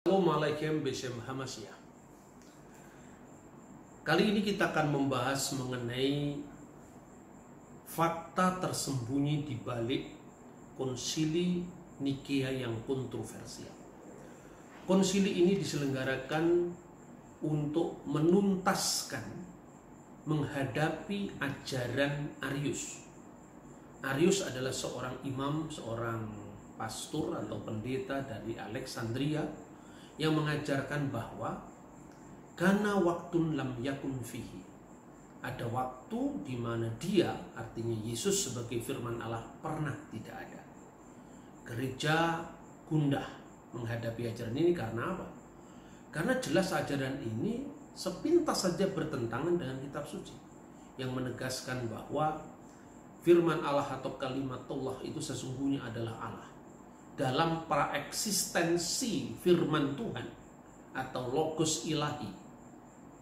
Assalamualaikum Besem Hamasya. Kali ini kita akan membahas mengenai fakta tersembunyi di balik konsili Nikea yang kontroversial. Konsili ini diselenggarakan untuk menuntaskan menghadapi ajaran Arius. Arius adalah seorang imam, seorang pastor atau pendeta dari Alexandria yang mengajarkan bahwa kana waktun lam yakun fihi, ada waktu di mana dia, artinya Yesus sebagai firman Allah, pernah tidak ada. Gereja gundah menghadapi ajaran ini karena apa? Karena jelas ajaran ini sepintas saja bertentangan dengan kitab suci yang menegaskan bahwa firman Allah atau kalimat Allah itu sesungguhnya adalah Allah. Dalam praeksistensi firman Tuhan atau logos ilahi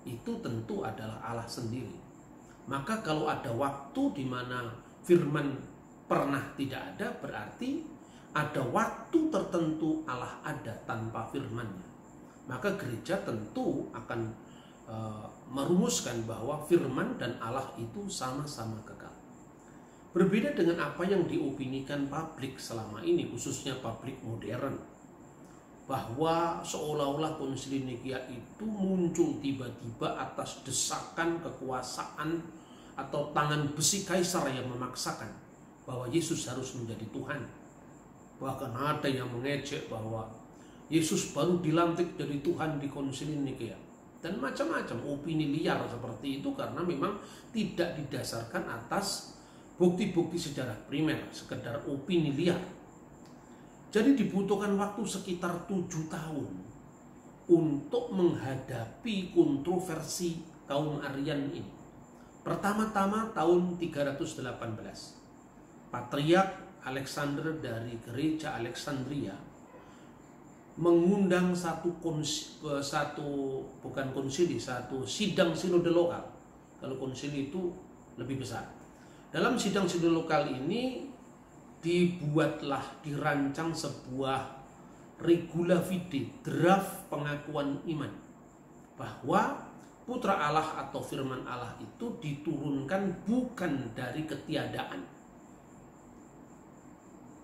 itu tentu adalah Allah sendiri. Maka kalau ada waktu di mana firman pernah tidak ada, berarti ada waktu tertentu Allah ada tanpa firman-Nya. Maka gereja tentu akan merumuskan bahwa firman dan Allah itu sama-sama kekal. Berbeda dengan apa yang diopinikan publik selama ini, khususnya publik modern, bahwa seolah-olah konsili Nikea itu muncul tiba-tiba atas desakan kekuasaan atau tangan besi kaisar yang memaksakan bahwa Yesus harus menjadi Tuhan. Bahkan ada yang mengejek bahwa Yesus baru dilantik jadi Tuhan di konsili Nikea. Dan macam-macam opini liar seperti itu karena memang tidak didasarkan atas bukti-bukti sejarah primer, sekedar opini liar. Jadi dibutuhkan waktu sekitar 7 tahun untuk menghadapi kontroversi kaum Arian ini. Pertama-tama tahun 318, Patriark Alexander dari gereja Alexandria mengundang satu sidang sinode lokal. Kalau konsili itu lebih besar. Dalam sidang sinode lokal ini dirancang sebuah regula fide, draft pengakuan iman, bahwa putra Allah atau firman Allah itu diturunkan bukan dari ketiadaan.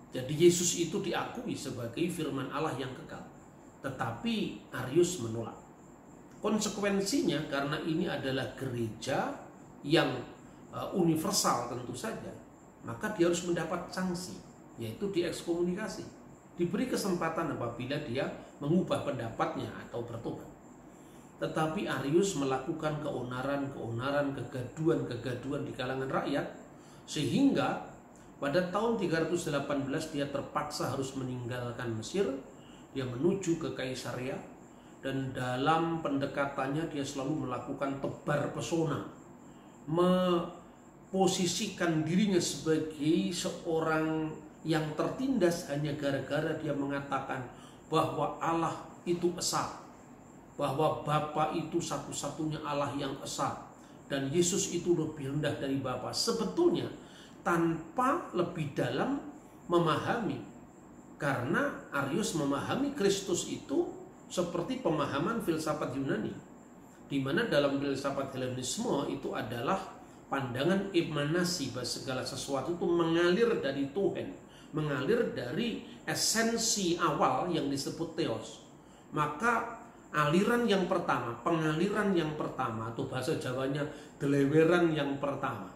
Jadi Yesus itu diakui sebagai firman Allah yang kekal, tetapi Arius menolak. Konsekuensinya karena ini adalah gereja yang universal tentu saja, maka dia harus mendapat sanksi, yaitu diekskomunikasi, diberi kesempatan apabila dia mengubah pendapatnya atau bertobat. Tetapi Arius melakukan keonaran, kegaduan di kalangan rakyat, sehingga pada tahun 318 dia terpaksa harus meninggalkan Mesir. Dia menuju ke Kaisaria, dan dalam pendekatannya dia selalu melakukan tebar pesona, posisikan dirinya sebagai seorang yang tertindas hanya gara-gara dia mengatakan bahwa Allah itu esa, bahwa Bapa itu satu-satunya Allah yang esa, dan Yesus itu lebih rendah dari Bapa. Sebetulnya tanpa lebih dalam memahami, karena Arius memahami Kristus itu seperti pemahaman filsafat Yunani, di mana dalam filsafat Helenisme itu adalah pandangan emanasi, bahwa segala sesuatu itu mengalir dari Tuhan, mengalir dari esensi awal yang disebut theos. Maka aliran yang pertama, pengaliran yang pertama, atau bahasa Jawanya deleweran yang pertama,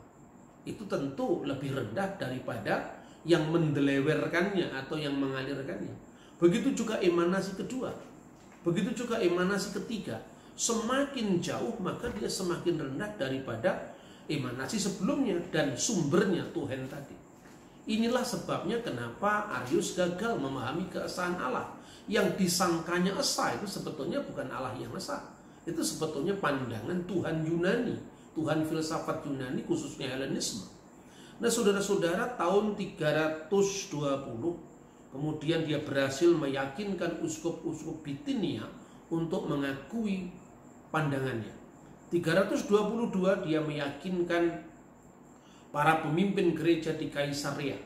itu tentu lebih rendah daripada yang mendelewerkannya atau yang mengalirkannya. Begitu juga emanasi kedua, begitu juga emanasi ketiga. Semakin jauh maka dia semakin rendah daripada emanasi sebelumnya dan sumbernya Tuhan tadi. Inilah sebabnya kenapa Arius gagal memahami keesaan Allah. Yang disangkanya esa itu sebetulnya bukan Allah yang esa. Itu sebetulnya pandangan Tuhan Yunani, Tuhan filsafat Yunani, khususnya Helenisme. Nah, saudara-saudara, tahun 320 kemudian dia berhasil meyakinkan uskup-uskup Bitinia untuk mengakui pandangannya. 322 dia meyakinkan para pemimpin gereja di Kaisaria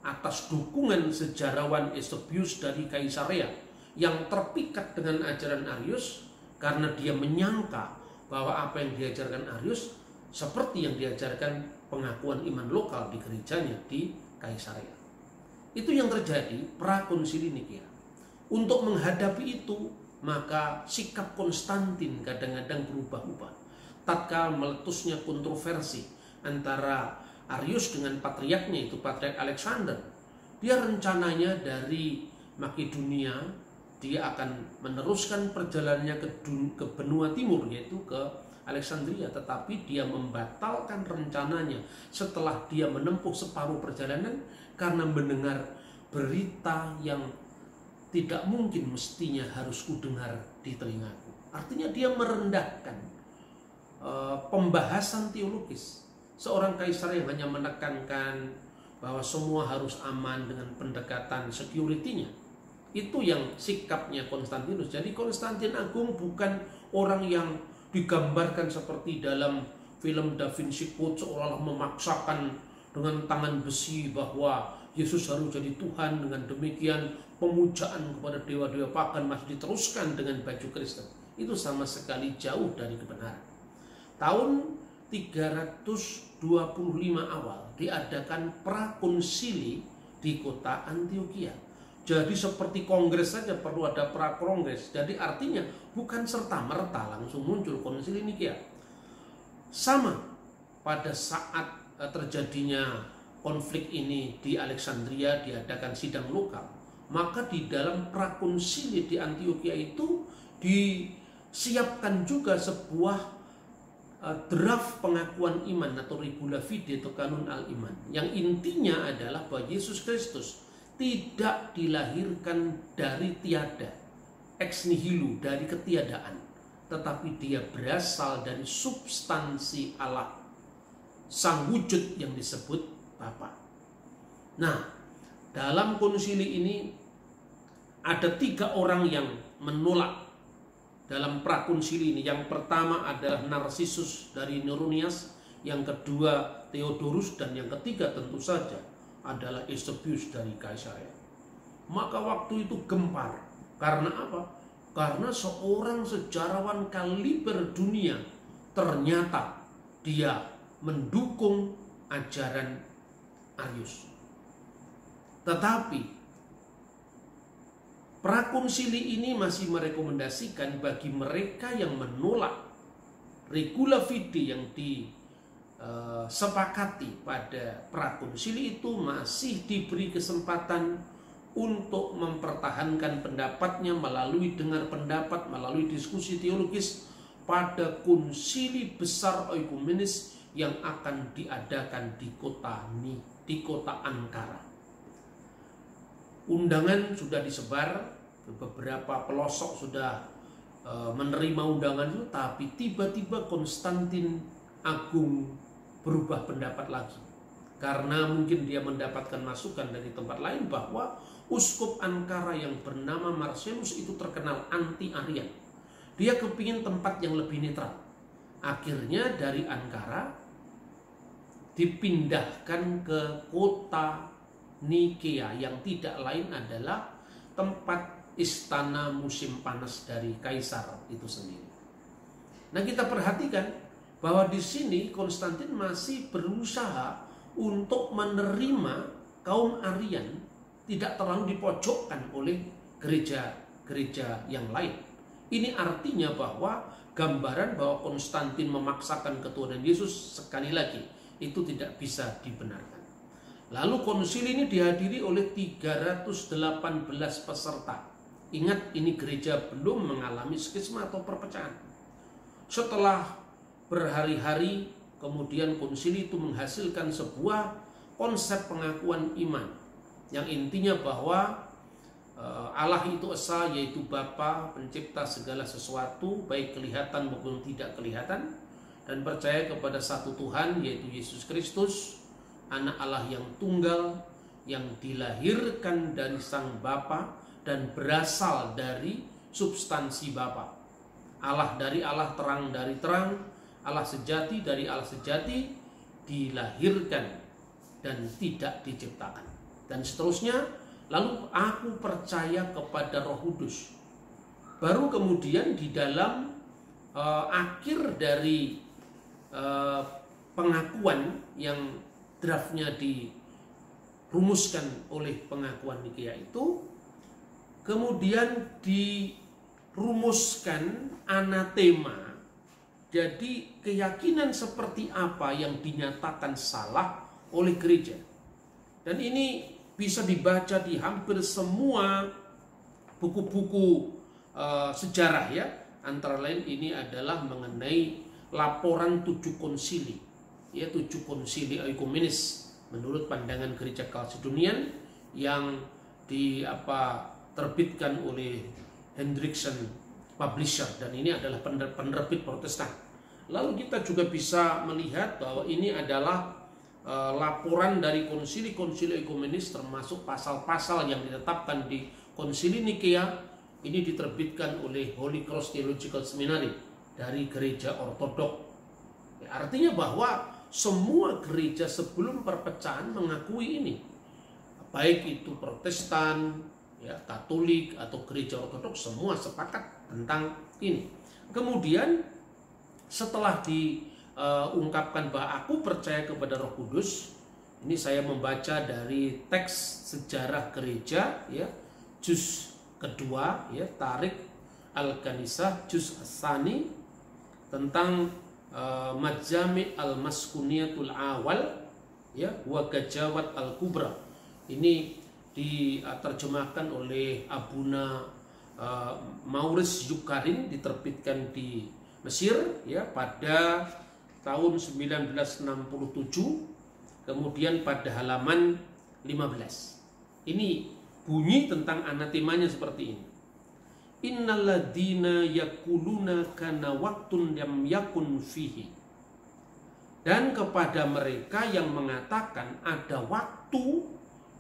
atas dukungan sejarawan Eusebius dari Kaisaria yang terpikat dengan ajaran Arius karena dia menyangka bahwa apa yang diajarkan Arius seperti yang diajarkan pengakuan iman lokal di gerejanya di Kaisarea. Itu yang terjadi prakonsili Nikea. Untuk menghadapi itu, maka sikap Konstantin kadang-kadang berubah-ubah. Tatkala meletusnya kontroversi antara Arius dengan patriarknya, itu Patriark Alexander, dia rencananya dari Makedonia dia akan meneruskan perjalanannya ke benua timur, yaitu ke Alexandria, tetapi dia membatalkan rencananya setelah dia menempuh separuh perjalanan karena mendengar berita yang tidak mungkin mestinya harus kudengar di telingaku. Artinya dia merendahkan pembahasan teologis. Seorang kaisar yang hanya menekankan bahwa semua harus aman dengan pendekatan security-nya. Itu yang sikapnya Konstantinus. Jadi Konstantin Agung bukan orang yang digambarkan seperti dalam film Da Vinci Code, seolah-olah memaksakan dengan tangan besi bahwa Yesus harus jadi Tuhan. Dengan demikian pemujaan kepada dewa-dewa pagan masih diteruskan dengan baju Kristen. Itu sama sekali jauh dari kebenaran. Tahun 325 awal diadakan prakonsili di kota Antioquia. Jadi seperti kongres saja perlu ada prakongres. Jadi artinya bukan serta-merta langsung muncul konsili Nikea. Sama pada saat terjadinya konflik ini di Alexandria diadakan sidang lokal. Maka di dalam prakonsili di Antioquia itu disiapkan juga sebuah draft pengakuan iman atau regula fide atau kanun al-iman. Yang intinya adalah bahwa Yesus Kristus tidak dilahirkan dari tiada, ex nihilo, dari ketiadaan, tetapi dia berasal dari substansi Allah, sang wujud yang disebut Bapa. Nah, dalam konsili ini ada 3 orang yang menolak dalam prakonsili ini. Yang pertama adalah Narsisus dari Neronias, yang kedua Theodorus, dan yang ketiga tentu saja adalah Eusebius dari Kaisarea. Maka waktu itu gempar. Karena apa? Karena seorang sejarawan kaliber dunia ternyata dia mendukung ajaran Arius. Tetapi prakonsili ini masih merekomendasikan bagi mereka yang menolak regula fide yang disepakati pada prakonsili itu masih diberi kesempatan untuk mempertahankan pendapatnya melalui dengar pendapat, melalui diskusi teologis pada konsili besar oikumenis yang akan diadakan di kota Ankara. Undangan sudah disebar, beberapa pelosok sudah menerima undangan itu, tapi tiba-tiba Konstantin Agung berubah pendapat lagi. Karena mungkin dia mendapatkan masukan dari tempat lain bahwa Uskup Ankara yang bernama Marcellus itu terkenal anti-Arian. Dia kepingin tempat yang lebih netral. Akhirnya dari Ankara dipindahkan ke kota Nikea yang tidak lain adalah tempat istana musim panas dari kaisar itu sendiri. Nah, kita perhatikan bahwa di sini Konstantin masih berusaha untuk menerima kaum Arian, tidak terlalu dipojokkan oleh gereja-gereja yang lain. Ini artinya bahwa gambaran bahwa Konstantin memaksakan ketuhanan Yesus sekali lagi itu tidak bisa dibenarkan. Lalu konsili ini dihadiri oleh 318 peserta. Ingat, ini gereja belum mengalami skisma atau perpecahan. Setelah berhari-hari, kemudian konsili itu menghasilkan sebuah konsep pengakuan iman yang intinya bahwa Allah itu esa, yaitu Bapa, pencipta segala sesuatu, baik kelihatan maupun tidak kelihatan, dan percaya kepada satu Tuhan, yaitu Yesus Kristus, Anak Allah yang tunggal, yang dilahirkan dari Sang Bapa dan berasal dari substansi Bapa. Allah dari Allah, terang dari terang, Allah sejati dari Allah sejati, dilahirkan dan tidak diciptakan. Dan seterusnya, lalu aku percaya kepada Roh Kudus. Baru kemudian di dalam akhir dari pengakuan yang draftnya dirumuskan oleh pengakuan Nikea itu, kemudian dirumuskan anatema. Jadi keyakinan seperti apa yang dinyatakan salah oleh gereja. Dan ini bisa dibaca di hampir semua buku-buku sejarah ya. Antara lain ini adalah mengenai laporan 7 konsili, ya 7 konsili ekumenis menurut pandangan gereja Kalsedonian yang terbitkan oleh Hendrickson Publisher, dan ini adalah penerbit Protestan. Lalu kita juga bisa melihat bahwa ini adalah laporan dari konsili-konsili ekumenis, termasuk pasal-pasal yang ditetapkan di konsili Nikea. Ini diterbitkan oleh Holy Cross Theological Seminary dari gereja ortodok. Ya, artinya bahwa semua gereja sebelum perpecahan mengakui ini, baik itu Protestan, ya, Katolik atau gereja ortodoks, semua sepakat tentang ini. Kemudian setelah diungkapkan bahwa aku percaya kepada Roh Kudus, ini saya membaca dari teks sejarah gereja, ya, juz kedua, ya, Tarik Al-Kanisah juz As-Sani, tentang Majami' Al-Maskuniyatul Awal, ya, wa Gajawat Al-Kubra. Ini diterjemahkan oleh Abuna Maurice Yukarin, diterbitkan di Mesir, ya, pada tahun 1967, kemudian pada halaman 15. Ini bunyi tentang anatemanya seperti ini. Innalladzina yakuluna kana waktun lam yakun fihi. Dan kepada mereka yang mengatakan ada waktu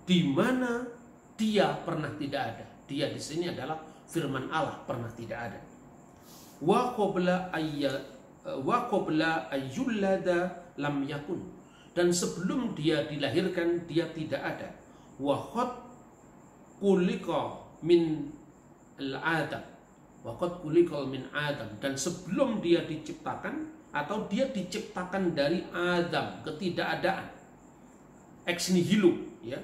di mana dia pernah tidak ada. Dia di sini adalah firman Allah, pernah tidak ada. Wa qabla ayyullada lam yakun. Dan sebelum dia dilahirkan dia tidak ada. Wa qad kulika min al-adam, waqad kulika min adam, dan sebelum dia diciptakan atau dia diciptakan dari Adam, ketidakadaan, ex nihilo, ya.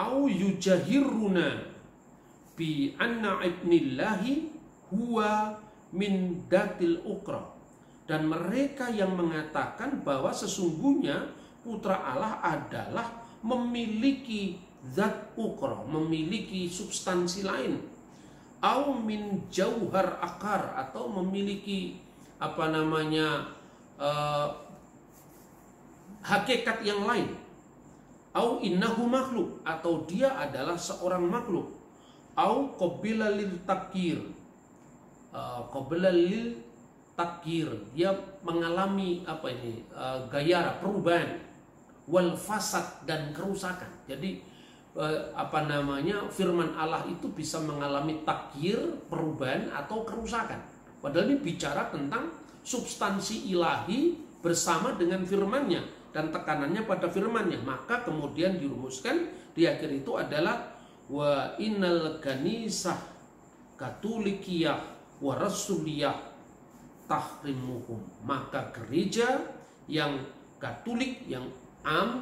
Au yujahiruna bi anna ibnillahi huwa min datil ukra, dan mereka yang mengatakan bahwa sesungguhnya putra Allah adalah memiliki zat ukra, memiliki substansi lain, au min jauhar akar, atau memiliki hakikat yang lain, au innahu makhluk, atau dia adalah seorang makhluk, au qabila lil takir, dia mengalami gaya perubahan, wal fasad, dan kerusakan. Jadi firman Allah itu bisa mengalami takyir, perubahan atau kerusakan. Padahal ini bicara tentang substansi ilahi bersama dengan firman-Nya dan tekanannya pada firman-Nya. Maka kemudian dirumuskan di akhir itu adalah wa innal kanisah katolikiyah wa rasuliyah tahrimuhum. Maka gereja yang Katolik, yang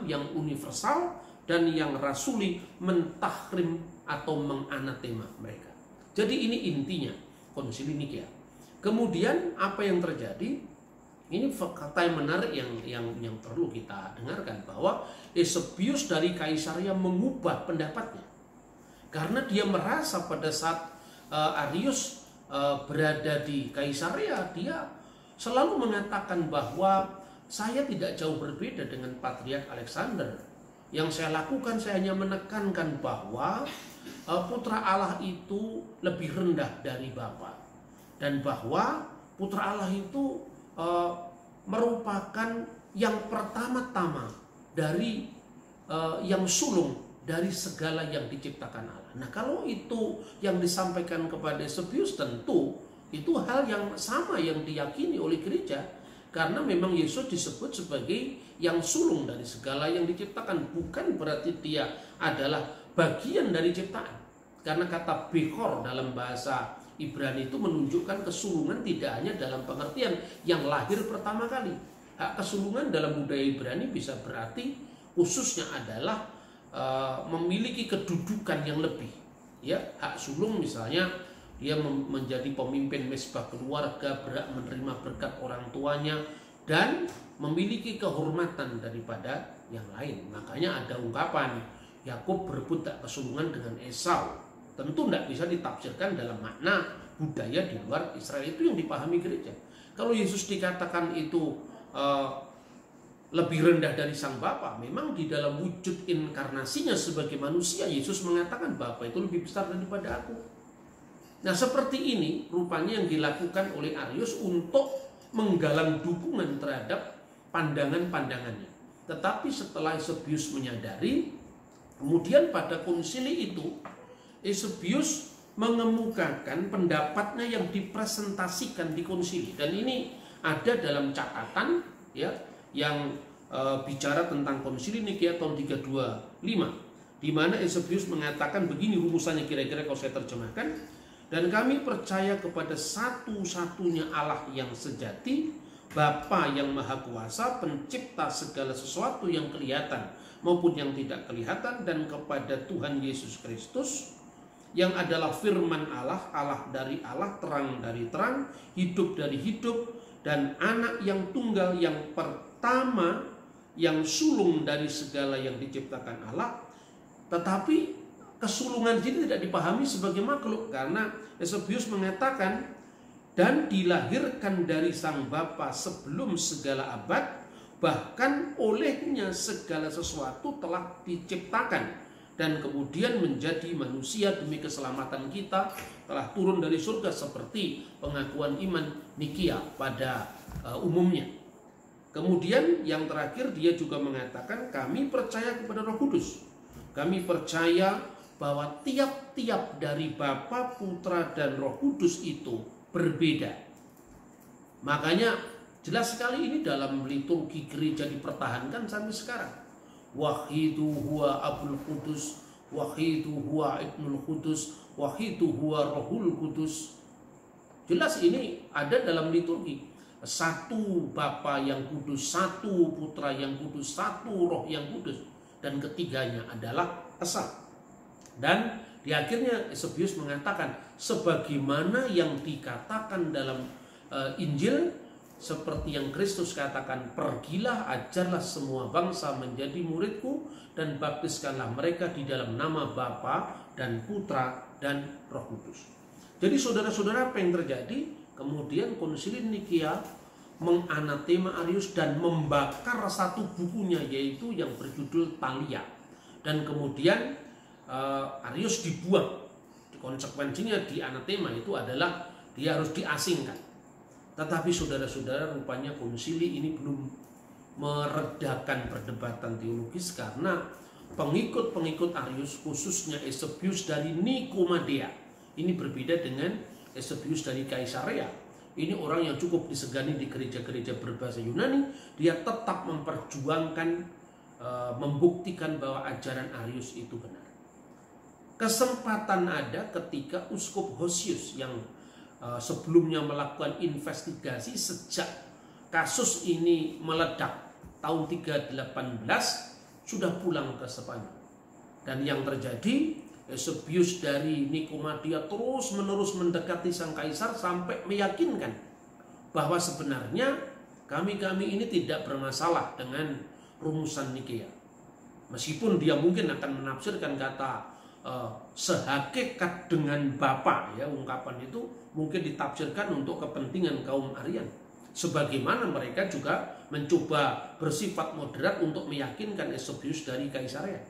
yang universal dan yang rasuli mentahrim atau menganatema mereka. Jadi ini intinya konsili Nikea. Kemudian apa yang terjadi? Ini kata yang menarik yang perlu kita dengarkan, bahwa Eusebius dari Kaisaria mengubah pendapatnya karena dia merasa pada saat Arius berada di Kaisaria, dia selalu mengatakan bahwa saya tidak jauh berbeda dengan Patriark Alexander. Yang saya lakukan, saya hanya menekankan bahwa putra Allah itu lebih rendah dari Bapa, dan bahwa putra Allah itu merupakan yang pertama-tama dari yang sulung dari segala yang diciptakan Allah. Nah, kalau itu yang disampaikan kepada Eusebius, tentu itu hal yang sama yang diyakini oleh gereja. Karena memang Yesus disebut sebagai yang sulung dari segala yang diciptakan. Bukan berarti dia adalah bagian dari ciptaan. Karena kata Bechor dalam bahasa Ibrani itu menunjukkan kesulungan tidak hanya dalam pengertian yang lahir pertama kali. Hak kesulungan dalam budaya Ibrani bisa berarti khususnya adalah memiliki kedudukan yang lebih. Ya, hak sulung misalnya dia menjadi pemimpin mesbah keluarga, berhak menerima berkat orang tuanya, dan memiliki kehormatan daripada yang lain. Makanya ada ungkapan Yakub berebut hak kesulungan dengan Esau. Tentu tidak bisa ditafsirkan dalam makna budaya di luar Israel. Itu yang dipahami gereja. Kalau Yesus dikatakan itu lebih rendah dari sang Bapa, memang di dalam wujud inkarnasinya sebagai manusia, Yesus mengatakan Bapa itu lebih besar daripada aku. Nah, seperti ini rupanya yang dilakukan oleh Arius untuk menggalang dukungan terhadap pandangan-pandangannya. Tetapi setelah Eusebius menyadari, kemudian pada konsili itu Eusebius mengemukakan pendapatnya yang dipresentasikan di konsili, dan ini ada dalam catatan ya yang bicara tentang konsili Nikea tahun 325, di mana Eusebius mengatakan begini rumusannya kira-kira kalau saya terjemahkan: dan kami percaya kepada satu-satunya Allah yang sejati, Bapa yang Maha Kuasa, pencipta segala sesuatu yang kelihatan maupun yang tidak kelihatan, dan kepada Tuhan Yesus Kristus yang adalah firman Allah, Allah dari Allah, terang dari terang, hidup dari hidup, dan anak yang tunggal yang pertama, yang sulung dari segala yang diciptakan Allah. Tetapi kesulungan ini tidak dipahami sebagai makhluk, karena Eusebius mengatakan dan dilahirkan dari sang Bapa sebelum segala abad, bahkan olehnya segala sesuatu telah diciptakan, dan kemudian menjadi manusia demi keselamatan kita, telah turun dari surga seperti pengakuan iman Nikea pada umumnya. Kemudian yang terakhir dia juga mengatakan kami percaya kepada Roh Kudus. Kami percaya bahwa tiap-tiap dari Bapa, Putra, dan Roh Kudus itu berbeda. Makanya jelas sekali ini dalam liturgi gereja dipertahankan sampai sekarang. Wahidu huwa Abul Qudus, wahidu huwa Ibnul Qudus, wahidu huwa Rohul Qudus. Jelas ini ada dalam liturgi. Satu Bapa yang kudus, satu Putra yang kudus, satu Roh yang kudus, dan ketiganya adalah Esa. Dan di akhirnya Eusebius mengatakan sebagaimana yang dikatakan dalam Injil, seperti yang Kristus katakan, pergilah ajarlah semua bangsa menjadi muridku dan baptiskanlah mereka di dalam nama Bapa dan Putra dan Roh Kudus. Jadi saudara-saudara, apa yang terjadi? Kemudian konsili Nikea menganatema Arius dan membakar satu bukunya, yaitu yang berjudul Thalia. Dan kemudian Arius dibuang. Konsekuensinya di anatema itu adalah dia harus diasingkan. Tetapi saudara-saudara, rupanya konsili ini belum meredakan perdebatan teologis, karena pengikut-pengikut Arius, khususnya Eusebius dari Nikomadea, ini berbeda dengan Eusebius dari Kaisarea. Ini orang yang cukup disegani di gereja-gereja berbahasa Yunani. Dia tetap memperjuangkan, membuktikan bahwa ajaran Arius itu benar. Kesempatan ada ketika Uskup Hosius yang sebelumnya melakukan investigasi sejak kasus ini meledak tahun 318 sudah pulang ke Spanyol. Dan yang terjadi, Eusebius dari Nikomadea terus-menerus mendekati sang kaisar sampai meyakinkan bahwa sebenarnya kami ini tidak bermasalah dengan rumusan Nikea. Meskipun dia mungkin akan menafsirkan kata sehakikat dengan Bapa, ya, ungkapan itu mungkin ditafsirkan untuk kepentingan kaum Arian, sebagaimana mereka juga mencoba bersifat moderat untuk meyakinkan Eusebius dari Kaisarea,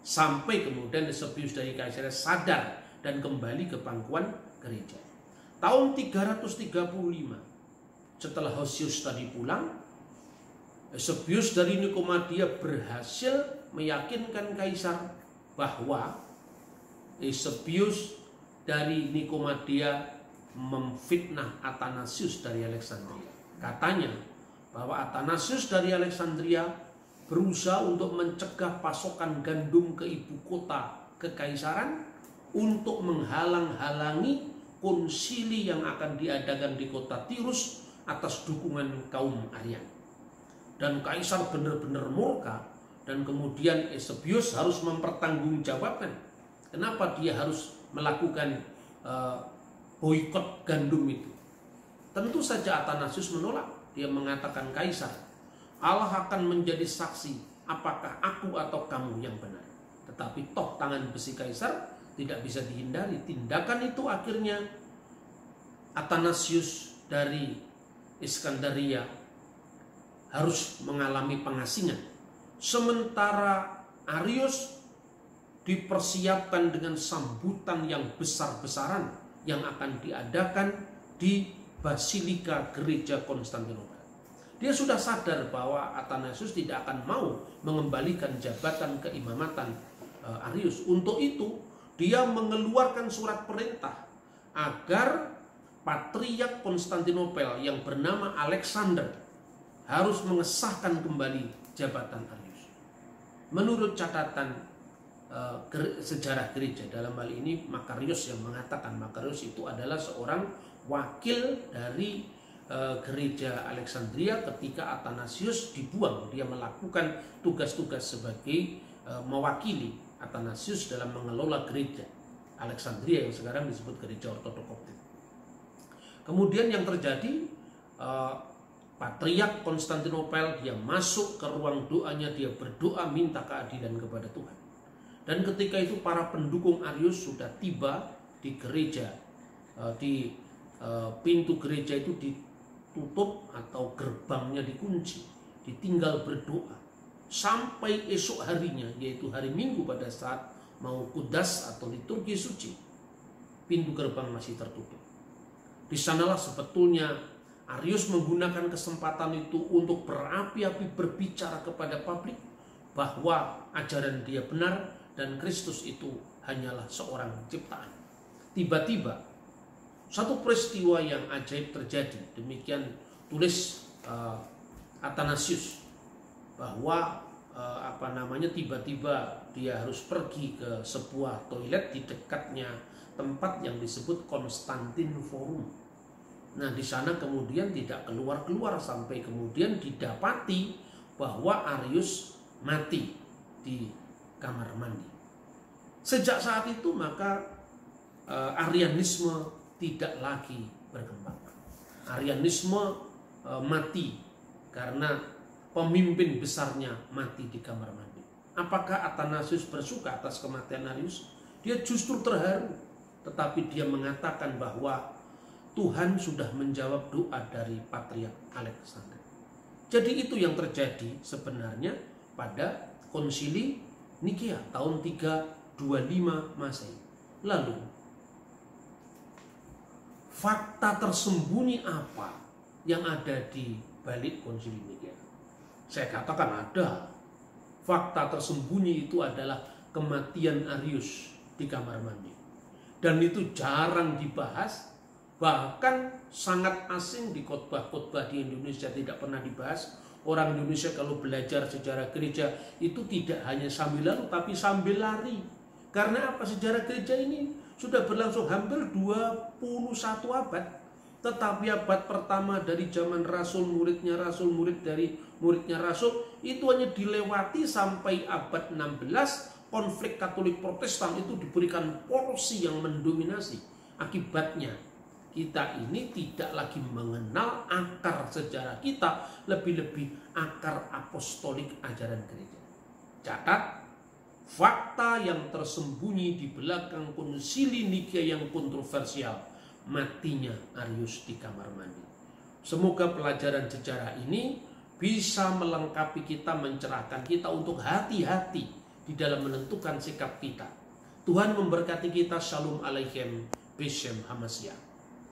sampai kemudian Eusebius dari Kaisarea sadar dan kembali ke pangkuan gereja. Tahun 335 setelah Hosius tadi pulang, Eusebius dari Nikomadea berhasil meyakinkan kaisar bahwa Eusebius dari Nikomadea memfitnah Athanasius dari Alexandria. Katanya bahwa Athanasius dari Alexandria berusaha untuk mencegah pasokan gandum ke ibu kota kekaisaran untuk menghalang-halangi konsili yang akan diadakan di kota Tirus atas dukungan kaum Aryan. Dan kaisar benar-benar murka, dan kemudian Eusebius harus mempertanggungjawabkan kenapa dia harus melakukan boikot gandum itu. Tentu saja Athanasius menolak. Dia mengatakan, kaisar, Allah akan menjadi saksi apakah aku atau kamu yang benar. Tetapi toh tangan besi kaisar tidak bisa dihindari. Tindakan itu akhirnya Athanasius dari Iskandaria harus mengalami pengasingan. Sementara Arius dipersiapkan dengan sambutan yang besar-besaran yang akan diadakan di Basilika Gereja Konstantinopel. Dia sudah sadar bahwa Athanasius tidak akan mau mengembalikan jabatan keimamatan Arius. Untuk itu, dia mengeluarkan surat perintah agar Patriark Konstantinopel yang bernama Alexander harus mengesahkan kembali jabatan Arius. Menurut catatan sejarah gereja, dalam hal ini Makarios yang mengatakan, Makarios itu adalah seorang wakil dari gereja Alexandria ketika Athanasius dibuang. Dia melakukan tugas-tugas sebagai mewakili Athanasius dalam mengelola gereja Alexandria yang sekarang disebut gereja Ortodok Koptik. Kemudian yang terjadi, Patriark Konstantinopel dia masuk ke ruang doanya, dia berdoa minta keadilan kepada Tuhan. Dan ketika itu para pendukung Arius sudah tiba di gereja, di pintu gereja itu ditutup atau gerbangnya dikunci, ditinggal berdoa sampai esok harinya, yaitu hari Minggu pada saat mau kudas atau liturgi suci. Pintu gerbang masih tertutup. Di sanalah sebetulnya Arius menggunakan kesempatan itu untuk berapi-api berbicara kepada publik bahwa ajaran dia benar dan Kristus itu hanyalah seorang ciptaan. Tiba-tiba satu peristiwa yang ajaib terjadi. Demikian tulis Athanasius, bahwa tiba-tiba dia harus pergi ke sebuah toilet di dekatnya tempat yang disebut Konstantin Forum. Nah, di sana kemudian tidak keluar-keluar sampai kemudian didapati bahwa Arius mati di kamar mandi. Sejak saat itu maka Arianisme tidak lagi berkembang. Arianisme mati karena pemimpin besarnya mati di kamar mandi. Apakah Athanasius bersuka atas kematian Arius? Dia justru terharu, tetapi dia mengatakan bahwa Tuhan sudah menjawab doa dari Patriark Alexander. Jadi itu yang terjadi sebenarnya pada Konsili Nikea tahun 325 Masehi. Lalu fakta tersembunyi apa yang ada di balik Konsili Nikea? Saya katakan ada. Fakta tersembunyi itu adalah kematian Arius di kamar mandi. Dan itu jarang dibahas, bahkan sangat asing di khotbah-khotbah di Indonesia, tidak pernah dibahas. Orang Indonesia kalau belajar sejarah gereja itu tidak hanya sambil lalu tapi sambil lari. Karena apa? Sejarah gereja ini sudah berlangsung hampir 21 abad. Tetapi abad pertama dari zaman Rasul, muridnya Rasul, murid dari muridnya Rasul, itu hanya dilewati sampai abad 16. Konflik Katolik Protestan itu diberikan porsi yang mendominasi. Akibatnya kita ini tidak lagi mengenal akar sejarah kita, lebih-lebih akar apostolik ajaran gereja. Catat, fakta yang tersembunyi di belakang Konsili Nikea yang kontroversial, matinya Arius di kamar mandi. Semoga pelajaran sejarah ini bisa melengkapi kita, mencerahkan kita untuk hati-hati di dalam menentukan sikap kita. Tuhan memberkati kita. Shalom Aleichem, Beshem Hamashiach.